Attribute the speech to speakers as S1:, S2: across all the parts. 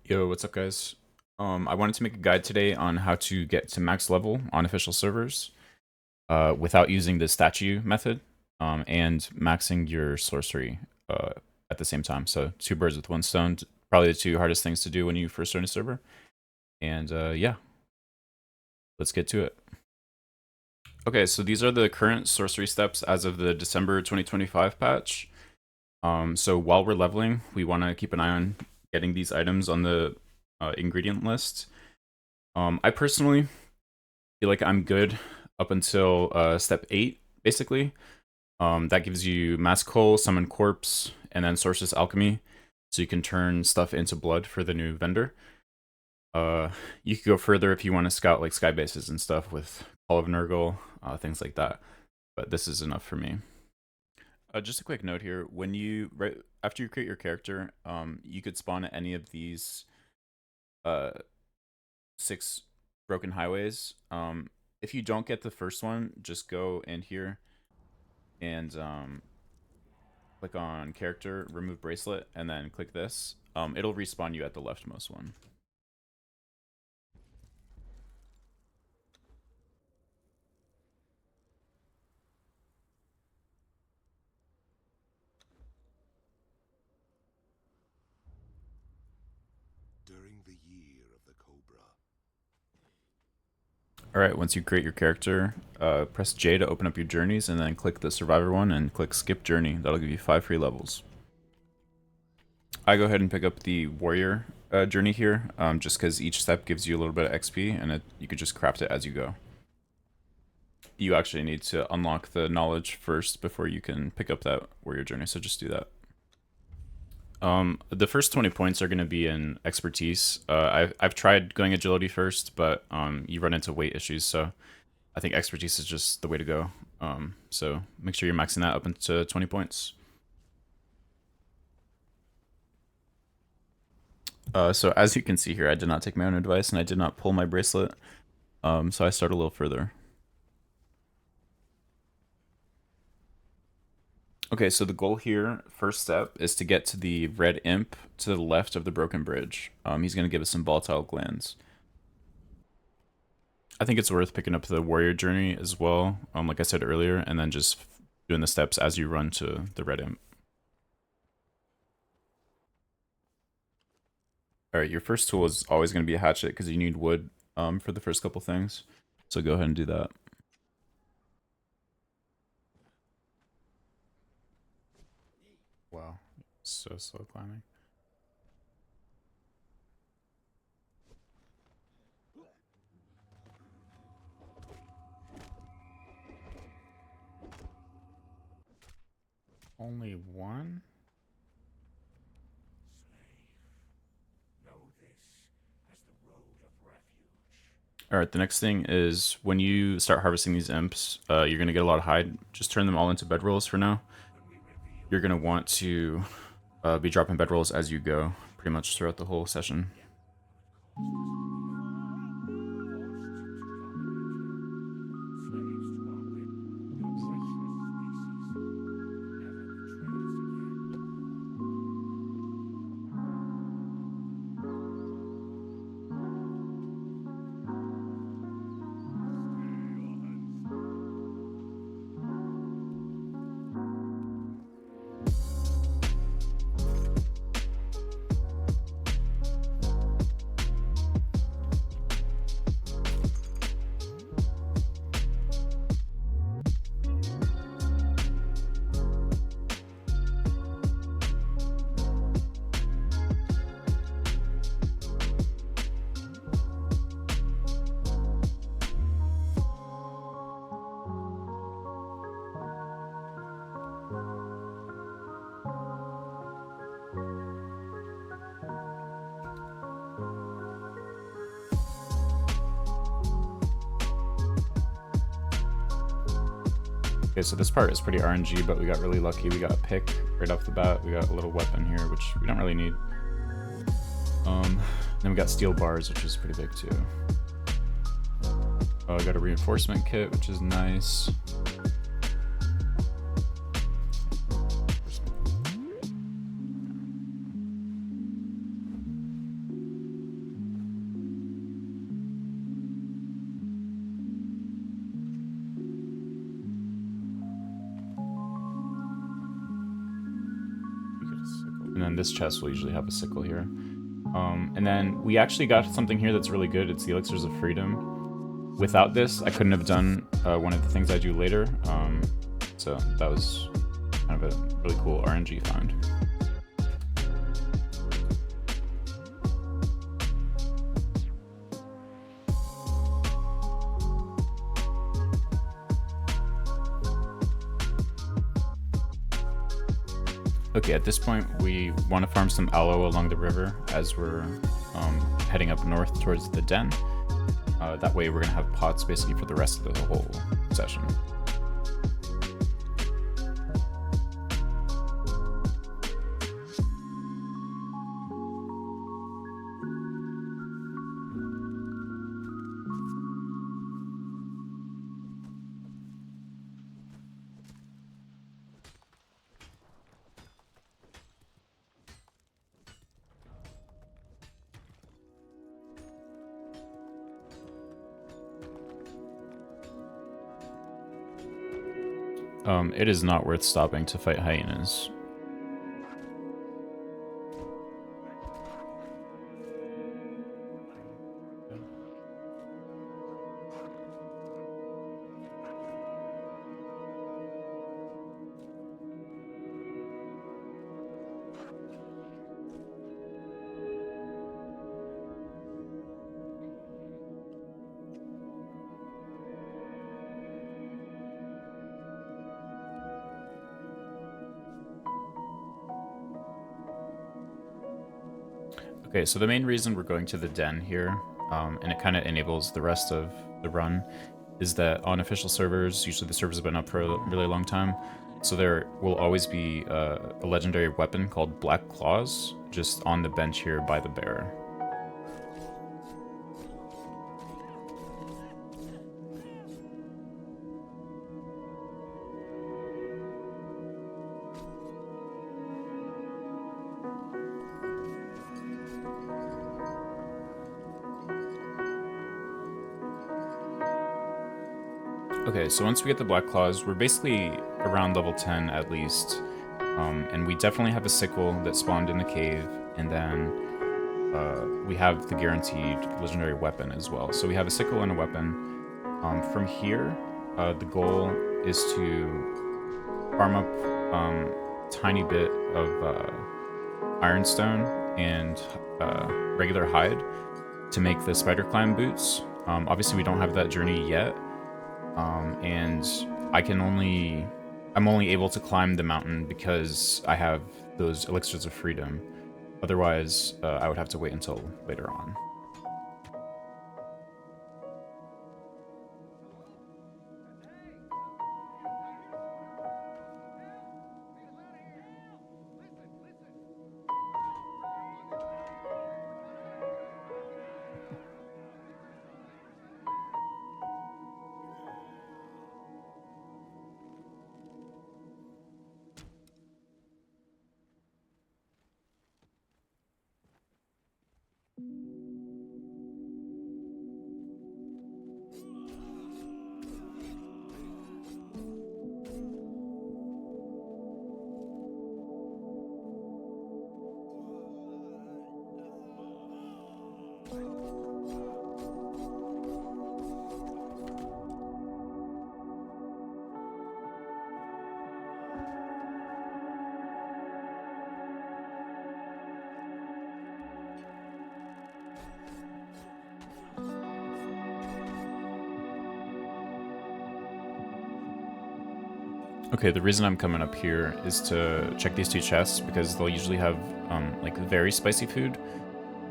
S1: Yo, what's up, guys? I wanted to make a guide today on how to get to max level on official servers without using the statue method and maxing your sorcery at the same time. So two birds with one stone, probably the two hardest things to do when you first join a server. And yeah, let's get to it. Okay, so these are the current sorcery steps as of the December 2025 patch. So while we're leveling, we want to keep an eye on getting these items on the ingredient list. I personally feel like I'm good up until step 8, basically. That gives you Mass Coal, Summon Corpse, and then Sorceress Alchemy, so you can turn stuff into blood for the new vendor. You could go further if you want to scout like sky bases and stuff with Call of Nurgle, things like that. But this is enough for me. Just a quick note here: when you after you create your character, you could spawn at any of these 6 broken highways. If you don't get the first one, just go in here and click on character, remove bracelet, and then click this. It'll respawn you at the leftmost one.
S2: During the year of the Cobra.
S1: Alright, once you create your character, press J to open up your journeys, and then click the survivor one and click skip journey. That'll give you 5 free levels. I go ahead and pick up the warrior journey here, just because each step gives you a little bit of XP, and you could just craft it as you go. You actually need to unlock the knowledge first before you can pick up that warrior journey, so just do that. The first 20 points are going to be in expertise. I've tried going agility first, but you run into weight issues, so I think expertise is just the way to go. So make sure you're maxing that up into 20 points. So as you can see here, I did not take my own advice, and I did not pull my bracelet, so I start a little further. Okay, so the goal here, first step, is to get to the red imp to the left of the broken bridge. He's going to give us some volatile glands. I think it's worth picking up the warrior journey as well, like I said earlier, and then just doing the steps as you run to the red imp. Alright, your first tool is always going to be a hatchet because you need wood for the first couple things. So go ahead and do that. Wow, so slow climbing. Only one? Alright, the next thing is when you start harvesting these imps, you're going to get a lot of hide. Just turn them all into bedrolls for now. You're going to want to be dropping bedrolls as you go, pretty much throughout the whole session. Okay, so this part is pretty RNG, but we got really lucky. We got a pick right off the bat. We got a little weapon here, which we don't really need. Then we got steel bars, which is pretty big too. Oh, I got a reinforcement kit, which is nice. then this chest will usually have a sickle here. And then we actually got something here that's really good. It's the Elixirs of Freedom. Without this, I couldn't have done one of the things I do later. So that was kind of a really cool RNG find. Okay, at this point, we want to farm some aloe along the river as we're heading up north towards the den. That way we're going to have pots basically for the rest of the whole session. It is not worth stopping to fight hyenas. Okay, so the main reason we're going to the den here, and it kind of enables the rest of the run, is that on official servers, usually the servers have been up for a really long time, so there will always be a legendary weapon called Black Claws just on the bench here by the bearer. Okay, so once we get the Black Claws, we're basically around level 10 at least, and we definitely have a sickle that spawned in the cave, and then we have the guaranteed legendary weapon as well. So we have a sickle and a weapon. From here, the goal is to farm up tiny bit of ironstone and regular hide to make the spider climb boots. Obviously we don't have that journey yet, and I'm only able to climb the mountain because I have those Elixirs of Freedom. Otherwise, I would have to wait until later on. Okay, the reason I'm coming up here is to check these two chests because they'll usually have like very spicy food,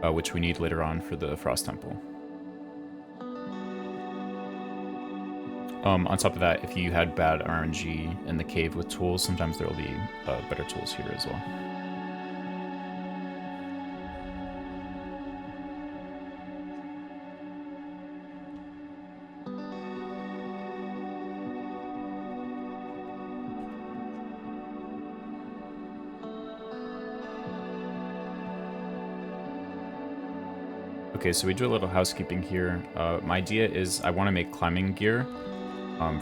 S1: which we need later on for the Frost Temple. On top of that, if you had bad RNG in the cave with tools, sometimes there will be better tools here as well. Okay, so we do a little housekeeping here. My idea is I want to make climbing gear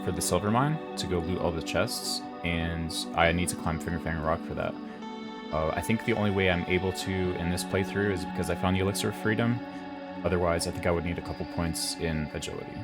S1: for the silver mine to go loot all the chests, and I need to climb Finger Fang Rock for that. I think the only way I'm able to in this playthrough is because I found the Elixir of Freedom. Otherwise, I think I would need a couple points in agility.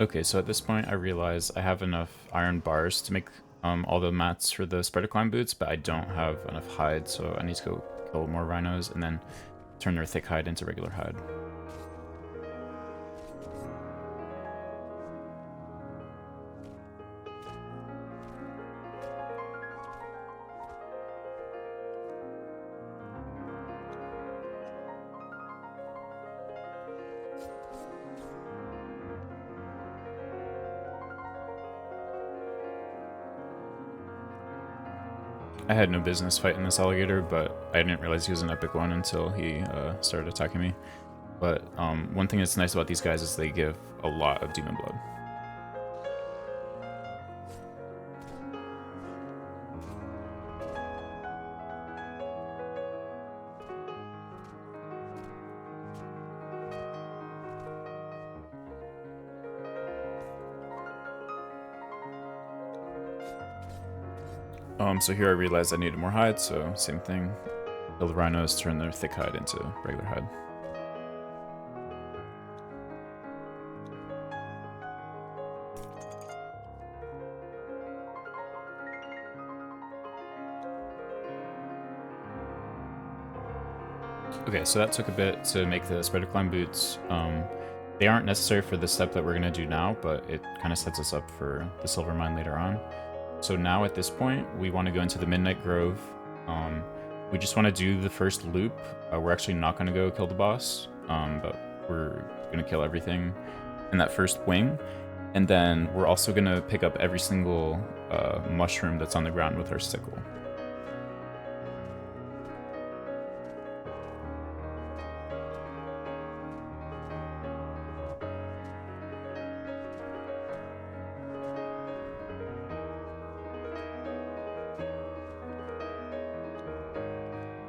S1: Okay, so at this point I realize I have enough iron bars to make all the mats for the spider climb boots, but I don't have enough hide, so I need to go kill more rhinos and then turn their thick hide into regular hide. I had no business fighting this alligator, but I didn't realize he was an epic one until he started attacking me. But one thing that's nice about these guys is they give a lot of demon blood. So here I realized I needed more hide, so same thing. Kill the rhinos, turn their thick hide into regular hide. Okay, so that took a bit to make the spider climb boots. They aren't necessary for the step that we're going to do now, but it kind of sets us up for the silver mine later on. So now at this point, we want to go into the Midnight Grove. We just want to do the first loop. We're actually not going to go kill the boss, but we're going to kill everything in that first wing. And then we're also going to pick up every single mushroom that's on the ground with our sickle.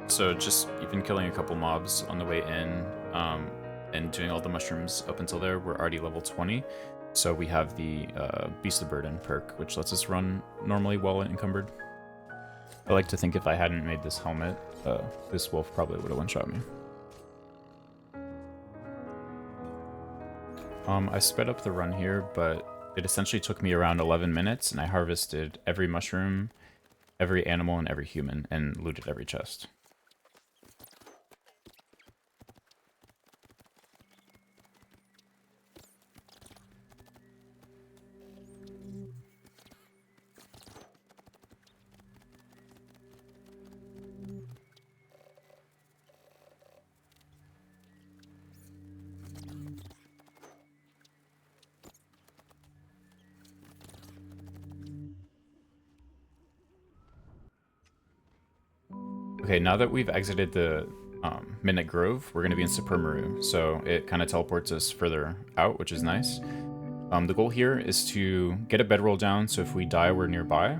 S1: So just even killing a couple mobs on the way in and doing all the mushrooms up until there, we're already level 20. So we have the Beast of Burden perk, which lets us run normally while encumbered. I like to think if I hadn't made this helmet, this wolf probably would have one-shot me. I sped up the run here, but it essentially took me around 11 minutes, and I harvested every mushroom, every animal, and every human, and looted every chest. Okay, now that we've exited the Midnight Grove, we're going to be in Supermaru, so it kind of teleports us further out, which is nice. The goal here is to get a bedroll down, so if we die, we're nearby.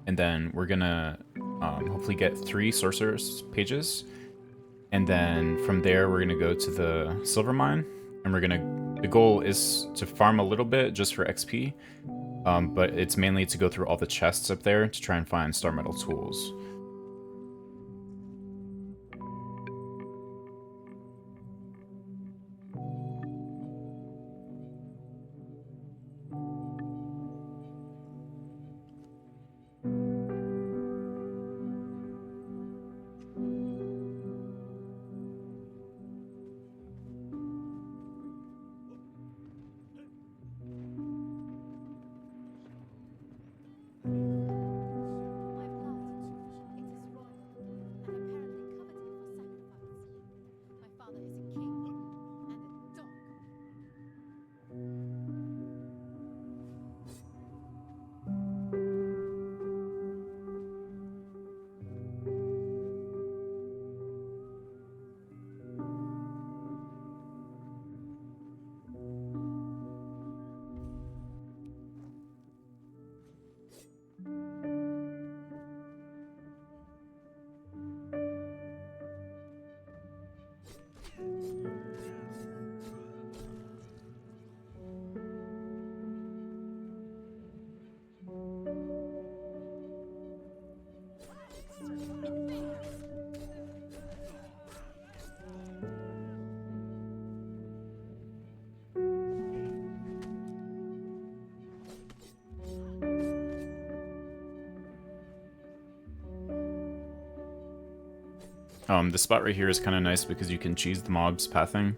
S1: And then we're going to hopefully get 3 Sorcerer's pages, And then from there, we're gonna go to the silver mine, and the goal is to farm a little bit just for XP, but it's mainly to go through all the chests up there to try and find star metal tools. This spot right here is kind of nice because you can cheese the mobs pathing.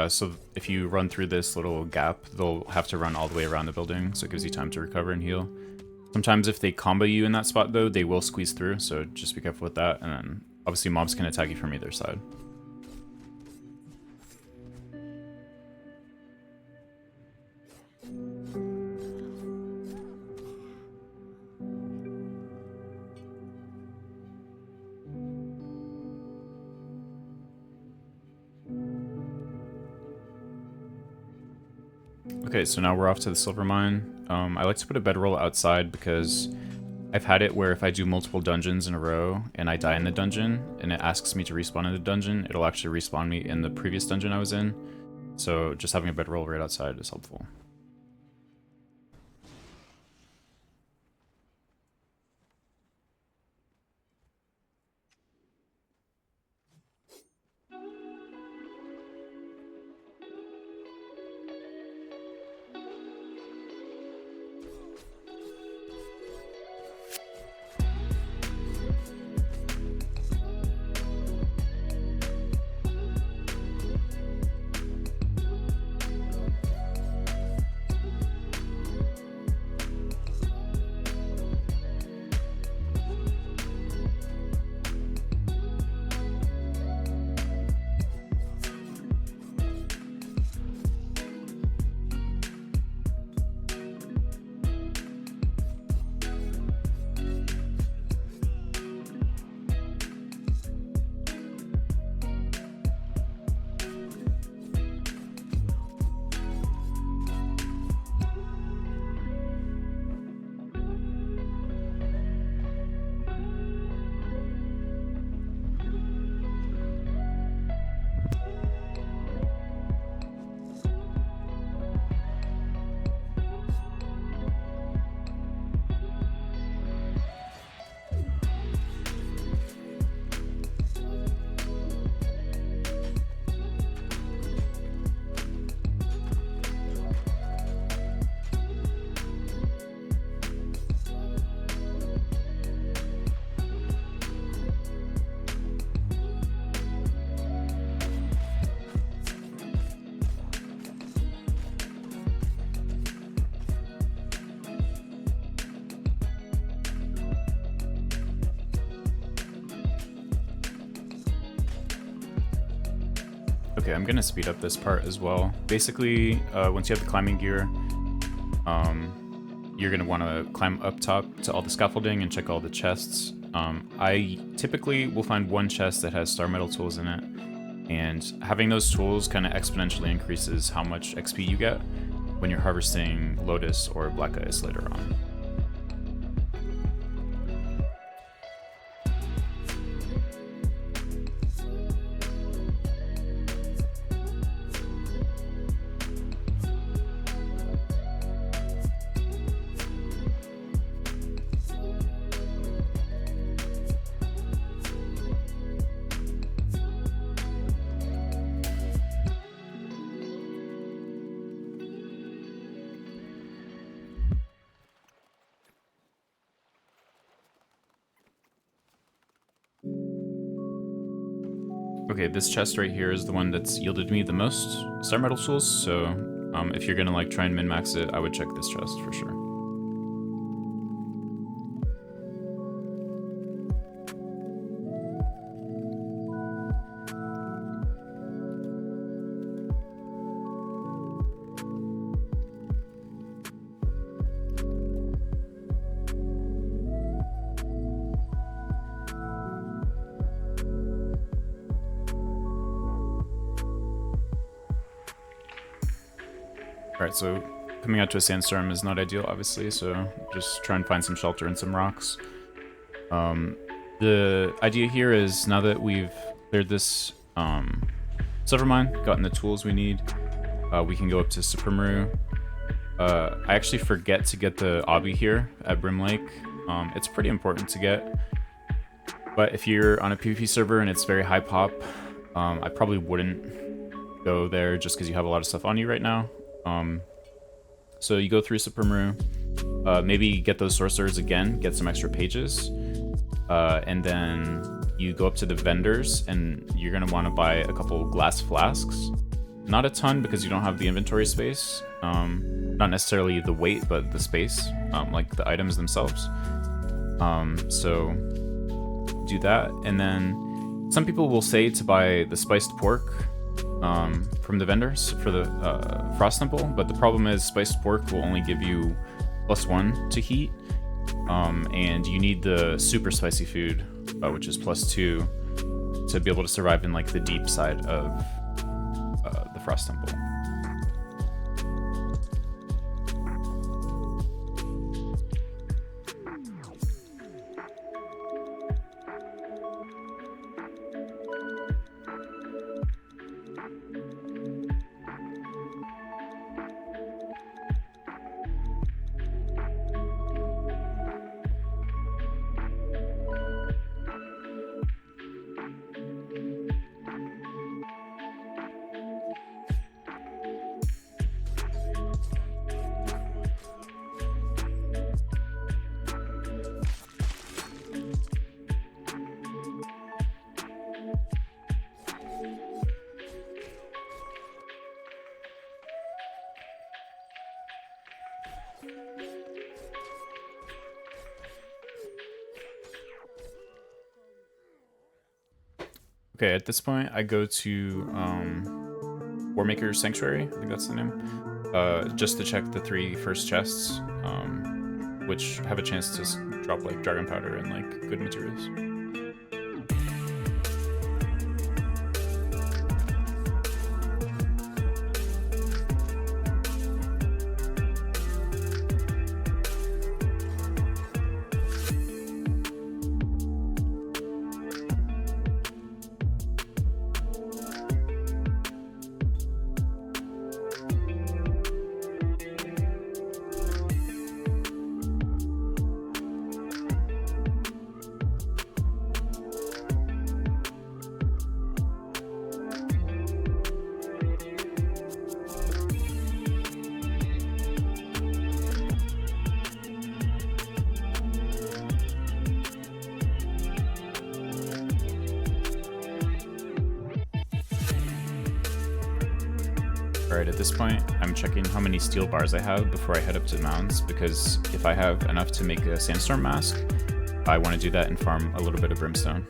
S1: So if you run through this little gap, they'll have to run all the way around the building, so it gives you time to recover and heal. Sometimes if they combo you in that spot though, they will squeeze through, so just be careful with that, and then obviously mobs can attack you from either side. Okay, so now we're off to the silver mine. I like to put a bedroll outside because I've had it where if I do multiple dungeons in a row and I die in the dungeon and it asks me to respawn in the dungeon, it'll actually respawn me in the previous dungeon I was in. So just having a bedroll right outside is helpful. Okay, I'm gonna speed up this part as well. Basically, once you have the climbing gear, you're gonna want to climb up top to all the scaffolding and check all the chests. I typically will find one chest that has star metal tools in it, and having those tools kind of exponentially increases how much XP you get when you're harvesting Lotus or Black Ice later on. Okay, this chest right here is the one that's yielded me the most star metal tools, so if you're gonna like try and min-max it, I would check this chest for sure. Alright, so coming out to a sandstorm is not ideal, obviously, so just try and find some shelter and some rocks. The idea here is, now that we've cleared this silver mine, gotten the tools we need, we can go up to Supremaru. I actually forget to get the obby here at Brim Lake. It's pretty important to get, but if you're on a PvP server and it's very high pop, I probably wouldn't go there just because you have a lot of stuff on you right now. So you go through Supremaru, maybe get those sorcerers again, get some extra pages, and then you go up to the vendors and you're going to want to buy a couple glass flasks. Not a ton because you don't have the inventory space, not necessarily the weight, but the space, like the items themselves. So do that, and then some people will say to buy the spiced pork from the vendors for the Frost Temple, but the problem is spiced pork will only give you +1 to heat, and you need the super spicy food, which is +2, to be able to survive in like the deep side of the Frost Temple. Okay, at this point, I go to Warmaker's Sanctuary, I think that's the name, just to check the 3 first chests, which have a chance to drop like dragon powder and like good materials. Alright, at this point, I'm checking how many steel bars I have before I head up to the mountains, because if I have enough to make a sandstorm mask, I want to do that and farm a little bit of brimstone.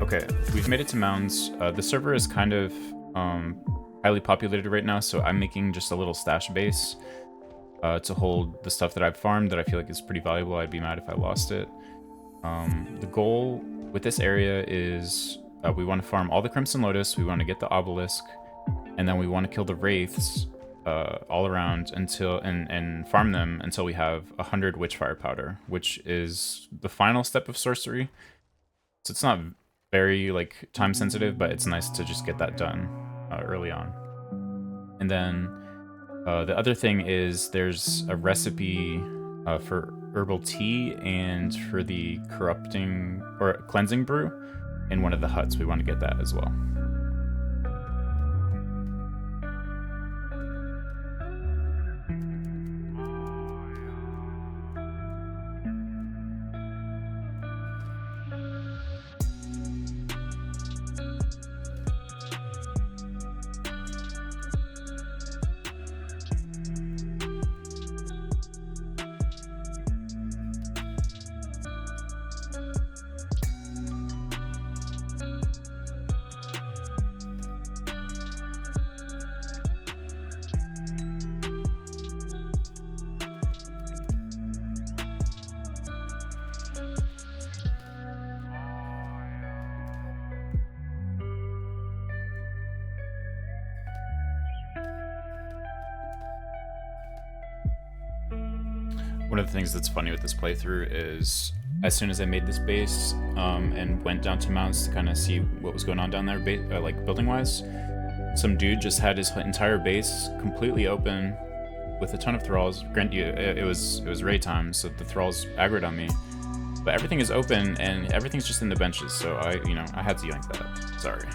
S1: Okay, we've made it to mounds. The server is kind of highly populated right now, so I'm making just a little stash base to hold the stuff that I've farmed that I feel like is pretty valuable. I'd be mad if I lost it. The goal with this area is we want to farm all the Crimson Lotus, we want to get the Obelisk, and then we want to kill the Wraiths all around until and farm them until we have 100 Witchfire Powder, which is the final step of sorcery. So it's not very like time sensitive, but it's nice to just get that done early on. And then the other thing is there's a recipe for herbal tea and for the corrupting or cleansing brew in one of the huts. We want to get that as well. One of the things that's funny with this playthrough is as soon as I made this base and went down to mounts to kind of see what was going on down there, like building wise, some dude just had his entire base completely open with a ton of thralls. Grant you, it was raid time, so the thralls aggroed on me. But everything is open and everything's just in the benches, so I had to yank that. Sorry.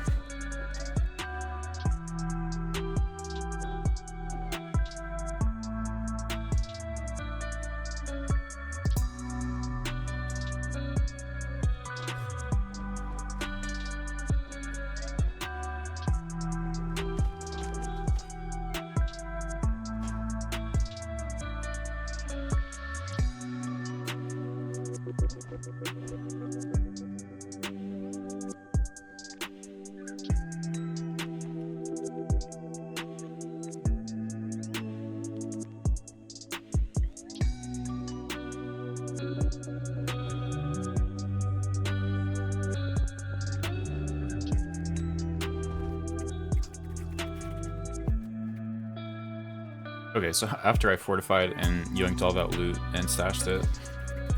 S1: Okay, so after I fortified and yoinked all that loot and stashed it,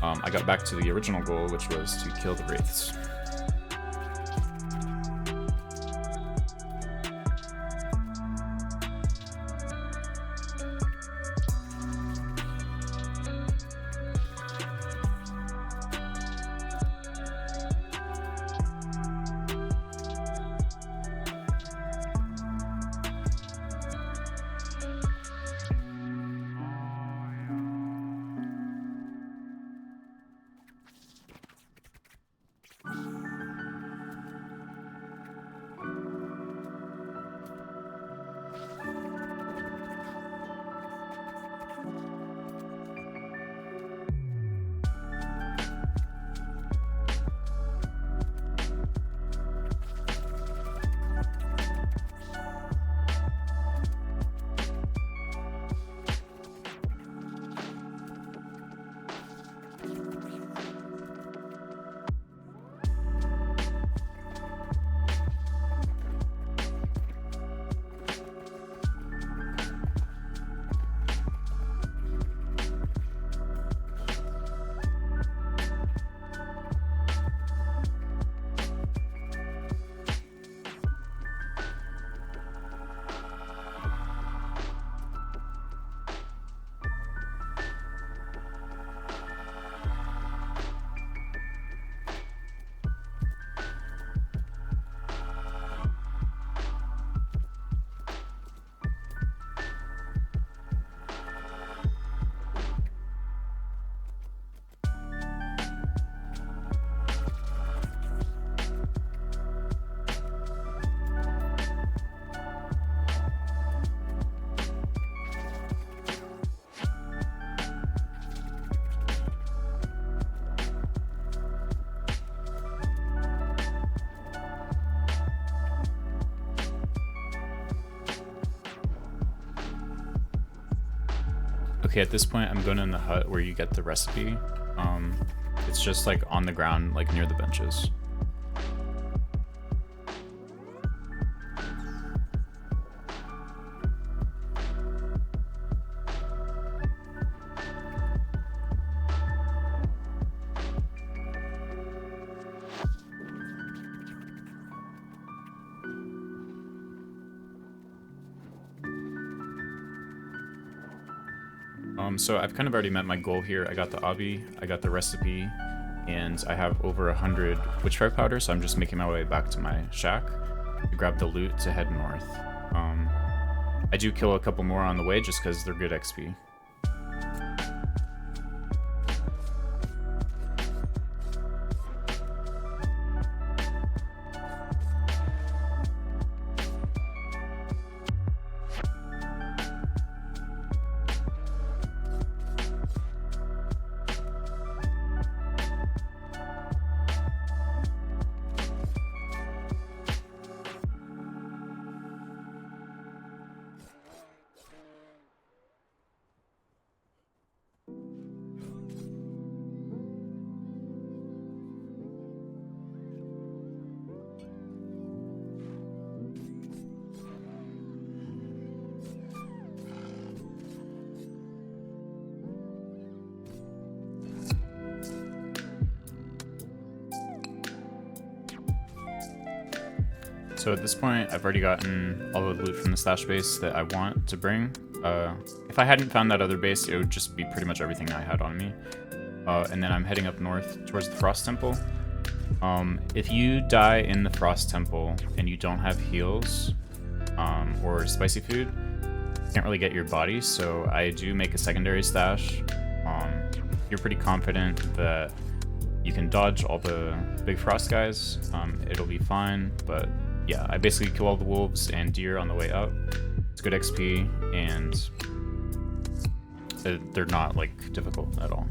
S1: I got back to the original goal, which was to kill the Wraiths. Okay, at this point, I'm going in the hut where you get the recipe. It's just like on the ground, like near the benches. So I've kind of already met my goal here. I got the obby, I got the recipe, and I have over 100 witchfire powder, so I'm just making my way back to my shack to grab the loot to head north. I do kill a couple more on the way just because they're good XP. So at this point, I've already gotten all the loot from the stash base that I want to bring. If I hadn't found that other base, it would just be pretty much everything I had on me. And then I'm heading up north towards the Frost Temple. If you die in the Frost Temple and you don't have heals or spicy food, you can't really get your body, so I do make a secondary stash. You're pretty confident that you can dodge all the big frost guys, it'll be fine, but yeah, I basically kill all the wolves and deer on the way up. It's good XP, and they're not, like, difficult at all.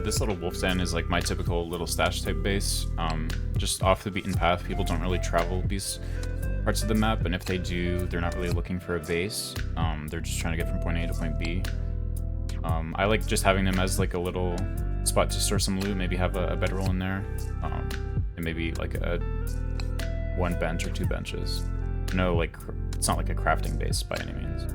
S1: This little wolf den is like my typical little stash type base. Just off the beaten path, people don't really travel these parts of the map, and if they do, they're not really looking for a base. They're just trying to get from point A to point B. I like just having them as like a little spot to store some loot, maybe have a bedroll in there, and maybe like one bench or two benches. No, like, it's not like a crafting base by any means.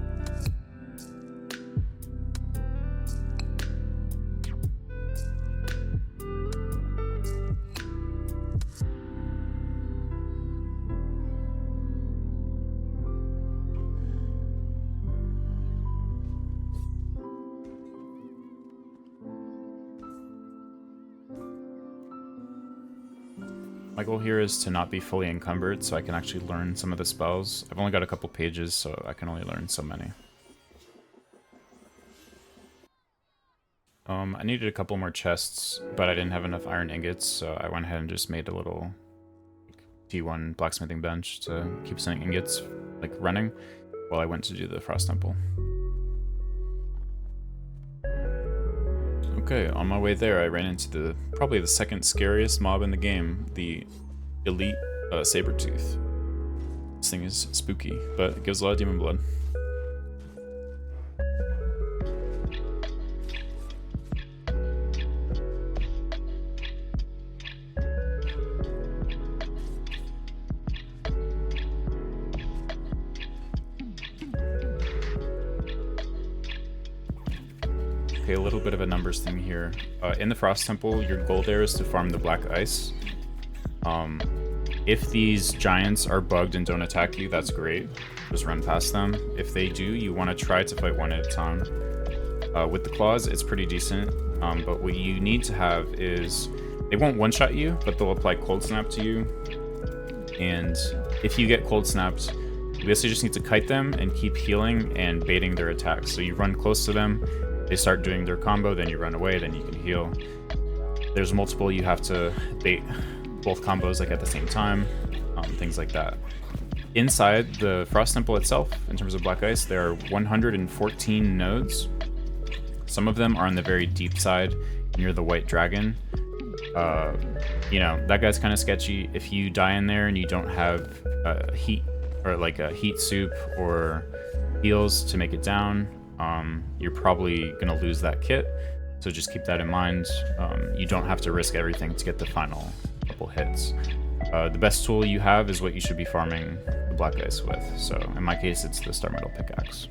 S1: My goal here is to not be fully encumbered so I can actually learn some of the spells. I've only got a couple pages, so I can only learn so many. I needed a couple more chests, but I didn't have enough iron ingots, so I went ahead and just made a little T1 blacksmithing bench to keep some ingots like running while I went to do the Frost Temple. Okay, on my way there, I ran into probably the second scariest mob in the game, the elite Sabertooth. This thing is spooky, but it gives a lot of demon blood. Okay, a little bit of a numbers thing here. In the Frost Temple, your goal there is to farm the black ice. If these giants are bugged and don't attack you, that's great. Just run past them. If they do, you want to try to fight one at a time. With the claws, it's pretty decent, but what you need to have is They won't one-shot you, but they'll apply cold snap to you. And if you get cold snapped, you basically just need to kite them and keep healing and baiting their attacks. So you run close to them, they start doing their combo, then you run away, then you can heal. There's multiple, you have to bait both combos like at the same time, things like that. Inside the Frost Temple itself, in terms of Black Ice, there are 114 nodes. Some of them are on the very deep side near the White Dragon. You know, that guy's kind of sketchy. If you die in there and you don't have heat or like a heat soup or heals to make it down, you're probably gonna lose that kit. So just keep that in mind. You don't have to risk everything to get the final couple hits. The best tool you have is what you should be farming the Black Ice with. So in my case, it's the Star Metal Pickaxe.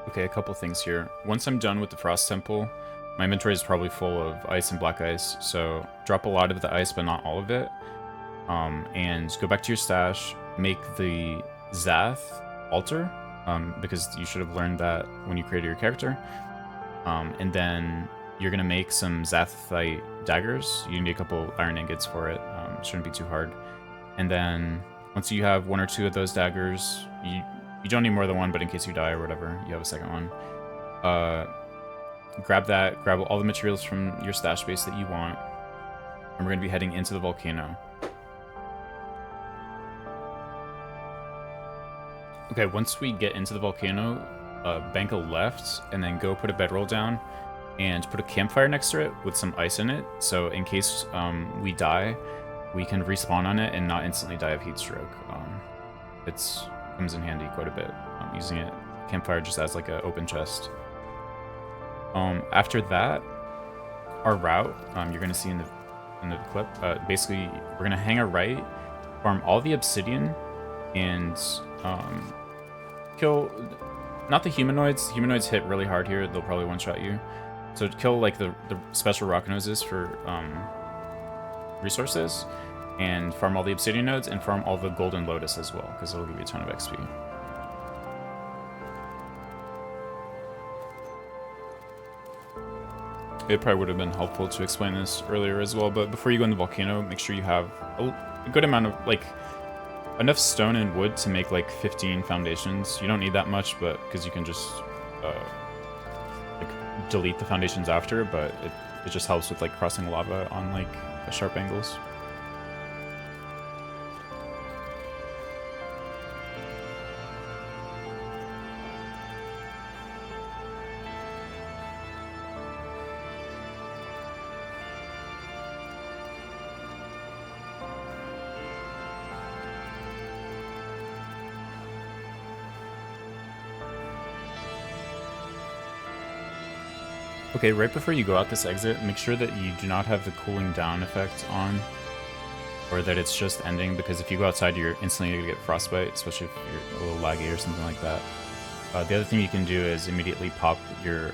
S1: Okay, a couple things here. Once I'm done with the Frost Temple, my inventory is probably full of ice and black ice, so drop a lot of the ice, but not all of it. And go back to your stash, make the Zath altar, because you should have learned that when you created your character. And then you're gonna make some Zathite daggers. You need a couple iron ingots for it. It shouldn't be too hard. And then once you have one or two of those daggers, you don't need more than one, but in case you die or whatever, you have a second one. Grab that, grab all the materials from your stash space that you want, and we're going to be heading into the volcano. Okay, once we get into the volcano, bank a left, and then go put a bedroll down, and put a campfire next to it with some ice in it, so in case we die, we can respawn on it and not instantly die of heat stroke. It's comes in handy quite a bit. Using it, campfire just as like an open chest. After that, our route, you're gonna see in the clip. Basically, we're gonna hang a right, farm all the obsidian, and kill not the humanoids. Humanoids hit really hard here. They'll probably one-shot you. So kill like the special rock noses for resources. And farm all the obsidian nodes, and farm all the golden lotus as well, because it'll give you a ton of XP. It probably would have been helpful to explain this earlier as well, but before you go in the volcano, make sure you have a good amount of, like, enough stone and wood to make, like, 15 foundations. You don't need that much, but because you can just, like, delete the foundations after, but it just helps with, like, crossing lava on, like, sharp angles. Okay, right before you go out this exit, make sure that you do not have the cooling down effect on, or that it's just ending, because if you go outside, you're instantly going to get frostbite, especially if you're a little laggy or something like that. The other thing you can do is immediately pop your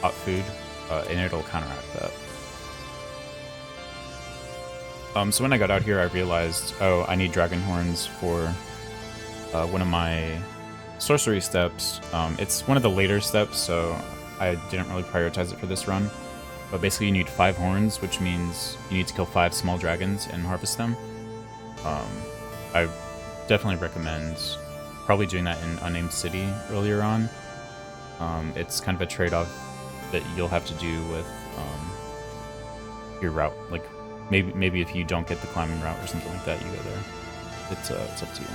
S1: hot food, and it'll counteract that. So when I got out here, I realized, oh, I need dragon horns for one of my sorcery steps. It's one of the later steps, so I didn't really prioritize it for this run. But basically you need 5 horns, which means you need to kill 5 small dragons and harvest them. I definitely recommend probably doing that in Unnamed City earlier on. It's kind of a trade-off that you'll have to do with your route. Like maybe if you don't get the climbing route or something like that, you go there. It's up to you.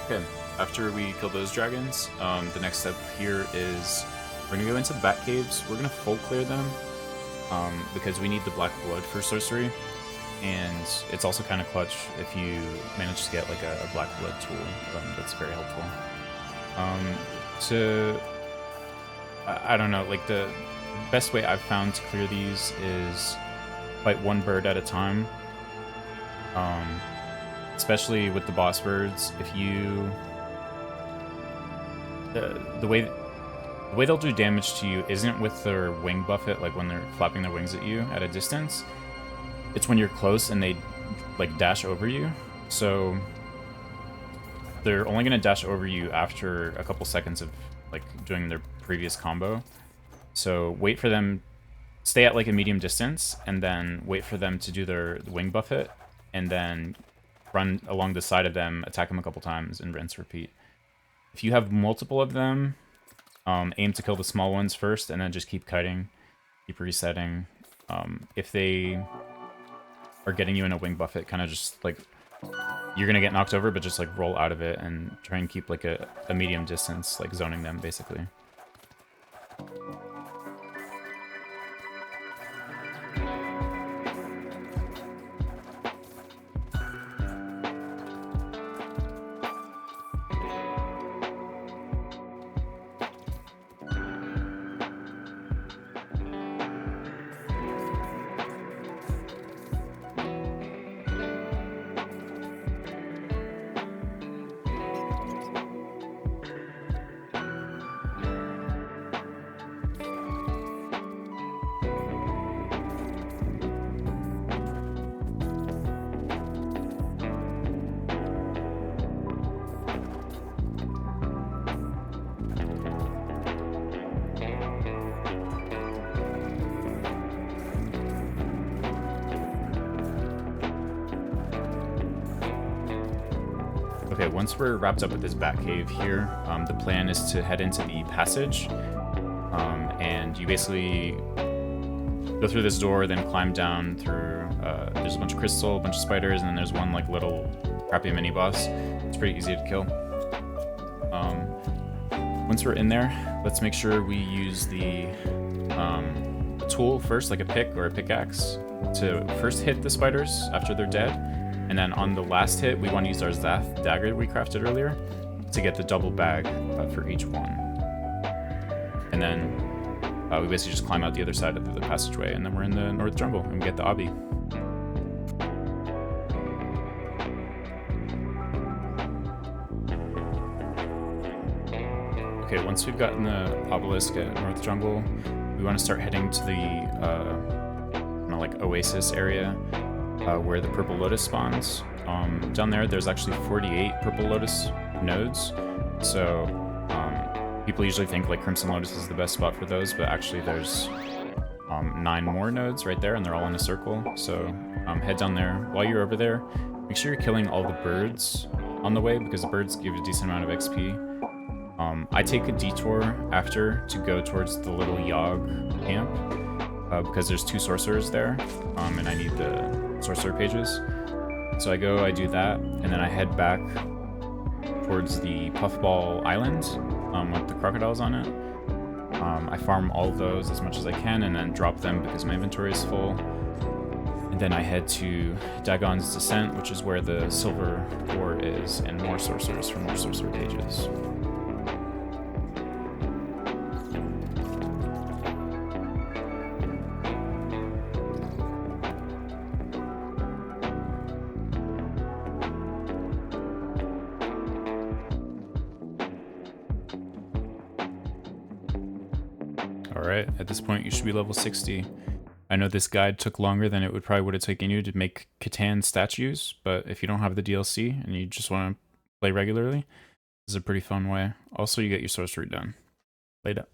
S1: Okay, after we kill those dragons, the next step here is we're going to go into the bat caves. We're going to full clear them because we need the black blood for sorcery, and it's also kind of clutch if you manage to get like a black blood tool. That's very helpful. I don't know, like the best way I've found to clear these is fight one bird at a time. Especially with the boss birds, if you the way they'll do damage to you isn't with their wing buffet, like when they're flapping their wings at you at a distance. It's when you're close and they like dash over you. So they're only gonna dash over you after a couple seconds of like doing their previous combo. So wait for them, stay at like a medium distance, and then wait for them to do their wing buffet, and then run along the side of them, attack them a couple times, and rinse, repeat. If you have multiple of them, aim to kill the small ones first, and then just keep kiting, keep resetting. If they are getting you in a wing buffet, kind of just like, you're gonna get knocked over, but just like roll out of it and try and keep like a medium distance, like zoning them basically. Okay, once we're wrapped up with this bat cave here, the plan is to head into the passage, and you basically go through this door, then climb down through, there's a bunch of crystal, a bunch of spiders, and then there's one like little crappy mini boss. It's pretty easy to kill. Once we're in there, let's make sure we use the tool first, like a pick or a pickaxe, to first hit the spiders after they're dead. And then on the last hit, we want to use our Zath dagger we crafted earlier to get the double bag for each one. And then we basically just climb out the other side of the passageway, and then we're in the North Jungle, and we get the obby. Okay, once we've gotten the obelisk at North Jungle, we want to start heading to the like oasis area, where the Purple Lotus spawns. Down there's actually 48 Purple Lotus nodes, so people usually think like Crimson Lotus is the best spot for those, but actually there's 9 more nodes right there, and they're all in a circle. So head down there. While you're over there, make sure you're killing all the birds on the way, because the birds give a decent amount of XP. I take a detour after to go towards the little Yogg camp, because there's 2 sorcerers there, and I need the sorcerer pages. So I do that, and then I head back towards the Puffball Island with the crocodiles on it. I farm all of those as much as I can and then drop them because my inventory is full. And then I head to Dagon's Descent, which is where the silver ore is, and more sorcerers for more sorcerer pages. Alright, at this point you should be level 60. I know this guide took longer than it would have taken you to make Catan statues, but if you don't have the DLC and you just want to play regularly, this is a pretty fun way. Also, you get your sorcery done. Later.